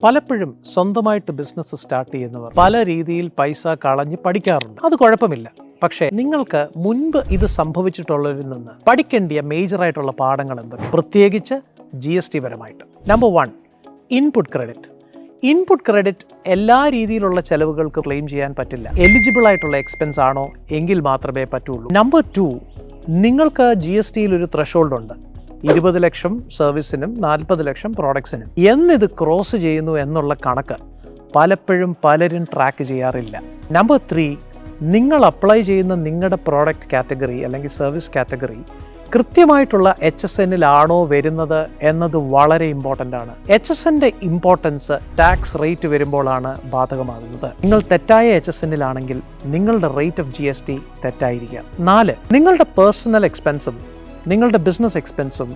പലപ്പോഴും സ്വന്തമായിട്ട് business start ചെയ്യുന്നവർ പല രീതിയിൽ പൈസ കളഞ്ഞ് പഠിക്കാറുണ്ട്. അത് കുഴപ്പമില്ല. പക്ഷേ നിങ്ങൾക്ക് മുൻപ് ഇത് സംഭവിച്ചിട്ടുള്ളവരിൽ നിന്ന് പഠിക്കേണ്ടിയ മേജറായിട്ടുള്ള പാഠങ്ങൾ എന്തൊക്കെ, പ്രത്യേകിച്ച് GST പരമായിട്ട്. Number 1, input credit. Input credit എല്ലാ രീതിയിലുള്ള ചെലവുകൾക്ക് ക്ലെയിം ചെയ്യാൻ പറ്റില്ല. എലിജിബിൾ ആയിട്ടുള്ള എക്സ്പെൻസ് ആണോ എങ്കിൽ മാത്രമേ പറ്റുള്ളൂ. നമ്പർ 2, നിങ്ങൾക്ക് GSTയിൽ ഒരു ത്രെഷോൾഡ് ഉണ്ട്. 20 ലക്ഷം സർവീസിനും 40 ലക്ഷം പ്രോഡക്ട്സിനും എന്നിത് ക്രോസ് ചെയ്യുന്നു എന്നുള്ള കണക്ക് പലപ്പോഴും പലരും ട്രാക്ക് ചെയ്യാറില്ല. നമ്പർ 3, നിങ്ങൾ അപ്ലൈ ചെയ്യുന്ന നിങ്ങളുടെ പ്രോഡക്റ്റ് കാറ്റഗറി അല്ലെങ്കിൽ സർവീസ് കാറ്റഗറി കൃത്യമായിട്ടുള്ള HSNലാണോ വരുന്നത് എന്നത് വളരെ ഇമ്പോർട്ടൻ്റ് ആണ്. HSNന്റെ ഇമ്പോർട്ടൻസ് ടാക്സ് റേറ്റ് വരുമ്പോഴാണ് ബാധകമാകുന്നത്. നിങ്ങൾ തെറ്റായ HSNലാണെങ്കിൽ നിങ്ങളുടെ റേറ്റ് ഓഫ് GST തെറ്റായിരിക്കാം. 4, നിങ്ങളുടെ പേഴ്സണൽ എക്സ്പെൻസും നിങ്ങളുടെ ബിസിനസ് എക്സ്പെൻസും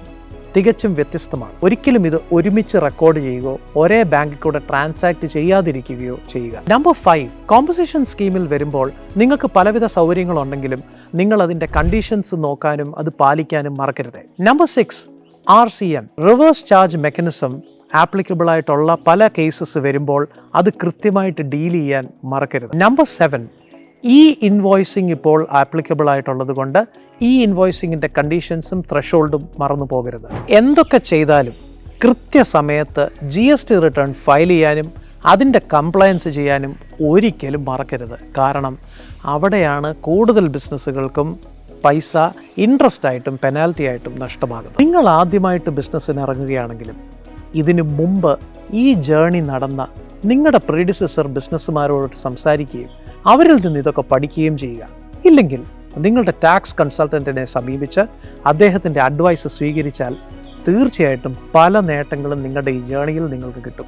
തികച്ചും വ്യത്യസ്തമാണ്. ഒരിക്കലും ഇത് ഒരുമിച്ച് റെക്കോർഡ് ചെയ്യുകയോ ഒരേ ബാങ്കിൽ കൂടെ ട്രാൻസാക്ട് ചെയ്യാതിരിക്കുകയോ ചെയ്യുക. നമ്പർ 5, കോമ്പൻസേഷൻ സ്കീമിൽ വരുമ്പോൾ നിങ്ങൾക്ക് പലവിധ സൗകര്യങ്ങളുണ്ടെങ്കിലും നിങ്ങൾ അതിൻ്റെ കണ്ടീഷൻസ് നോക്കാനും അത് പാലിക്കാനും മറക്കരുത്. Number 6, RCM reverse charge mechanism applicable ആയിട്ടുള്ള പല കേസസ് വരുമ്പോൾ അത് കൃത്യമായിട്ട് ഡീൽ ചെയ്യാൻ മറക്കരുത്. നമ്പർ 7, ഈ ഇൻവോയ്സിംഗ് ഇപ്പോൾ ആപ്ലിക്കബിൾ ആയിട്ടുള്ളത് കൊണ്ട് ഈ ഇൻവോയ്സിങ്ങിൻ്റെ കണ്ടീഷൻസും ത്രെഷോൾഡും മറന്നു പോകരുത്. എന്തൊക്കെ ചെയ്താലും കൃത്യസമയത്ത് GST റിട്ടേൺ ഫയൽ ചെയ്യാനും അതിൻ്റെ കംപ്ലയൻസ് ചെയ്യാനും ഒരിക്കലും മറക്കരുത്. കാരണം അവിടെയാണ് കൂടുതൽ ബിസിനസ്സുകൾക്കും പൈസ ഇൻട്രസ്റ്റ് ആയിട്ടും പെനാൽറ്റി ആയിട്ടും നഷ്ടമാകുന്നത്. നിങ്ങൾ ആദ്യമായിട്ട് ബിസിനസ്സിന് ഇറങ്ങുകയാണെങ്കിലും ഇതിനു മുമ്പ് ഈ ജേർണി നടന്ന നിങ്ങളുടെ പ്രീഡിസസർ ബിസിനസ്സുമാരോട് സംസാരിക്കുകയും അവരിൽ നിന്ന് ഇതൊക്കെ പഠിക്കുകയും ചെയ്യുക. ഇല്ലെങ്കിൽ നിങ്ങളുടെ ടാക്സ് കൺസൾട്ടൻറ്റിനെ സമീപിച്ച് അദ്ദേഹത്തിൻ്റെ അഡ്വൈസ് സ്വീകരിച്ചാൽ തീർച്ചയായിട്ടും പല നേട്ടങ്ങളും നിങ്ങളുടെ ഈ ജേർണിയിൽ നിങ്ങൾക്ക് കിട്ടും.